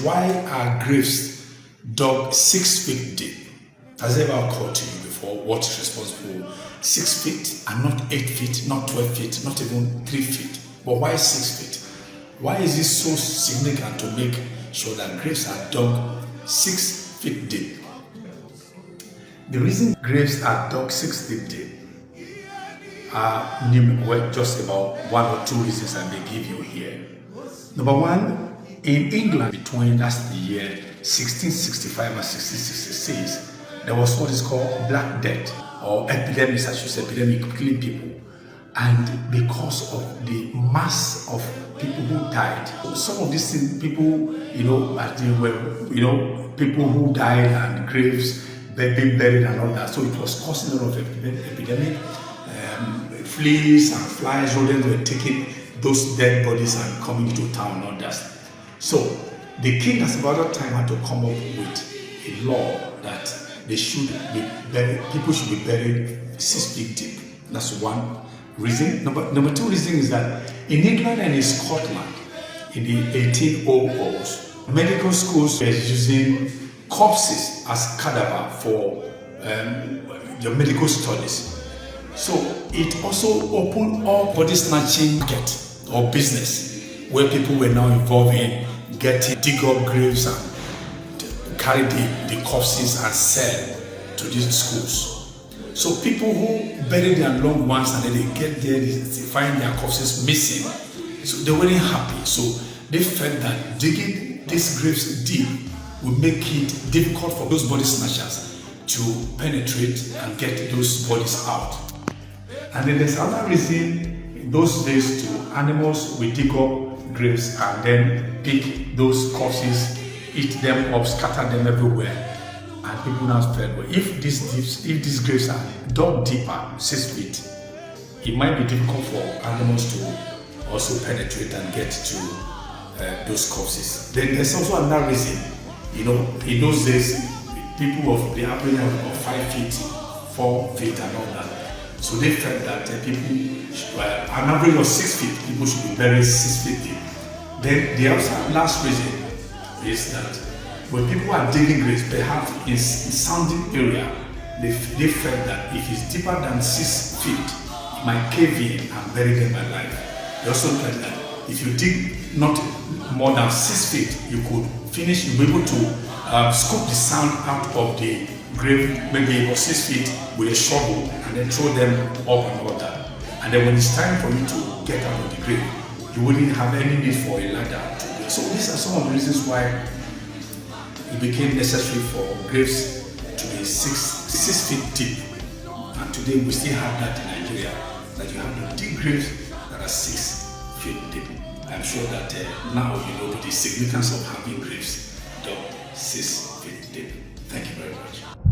why are graves dug 6 feet deep? Has it ever occurred to you before what is responsible? 6 feet and not 8 feet, not 12 feet, not even 3 feet. But why 6 feet? Why is it so significant to make sure that graves are dug 6 feet deep? The reason graves are dug 6 feet deep are numerous. Well, just about 1 or 2 reasons I may give you here. Number one, in England between the year 1665 and 1666, there was what is called Black Death, or epidemics, I should say, epidemic killing people. And because of the mass of people who died, some of these things, people, people who died and graves being buried and all that. So it was causing a lot of epidemic. Fleas and flies, rodents were taking those dead bodies and coming to town and all that. So the king at about that time had to come up with a law that they should be buried, people should be buried 6 feet deep. That's one reason. Number 2 reason is that in England and in Scotland in the 1800s, medical schools were using corpses as cadaver for the medical studies. So it also opened up body snatching market or business where people were now involved in dig up graves and carry the corpses and sell to these schools. So people who bury their loved ones and then they get there, they find their corpses missing. So they weren't happy. So they felt that digging these graves deep would make it difficult for those body snatchers to penetrate and get those bodies out. And then there's another reason in those days too, animals will dig up graves and then pick those corpses, eat them up, scatter them everywhere. And people now felt, well, if these graves are dug deeper, 6 feet, it might be difficult for animals to also penetrate and get to those corpses. Then there's also another reason, in those days, people of the average of 5 feet, 4 feet and all that. So they felt that an average of 6 feet, people should be buried 6 feet deep. Then the last reason is that when people are digging graves, perhaps in sounding area, they felt that if it's deeper than 6 feet, it might cave in and bury them alive. They also felt that if you dig not more than 6 feet, you could finish, you'll be able to scoop the sand out of the grave, maybe about 6 feet with a shovel, and then throw them up and all that. And then when it's time for you to get out of the grave, you wouldn't have any need for a ladder to do it. So these are some of the reasons why it became necessary for graves to be 6 feet deep. And today we still have that in Nigeria, that you have to dig graves that are 6 feet deep. I'm sure that now you know the significance of having graves dug 6 feet deep. Thank you very much.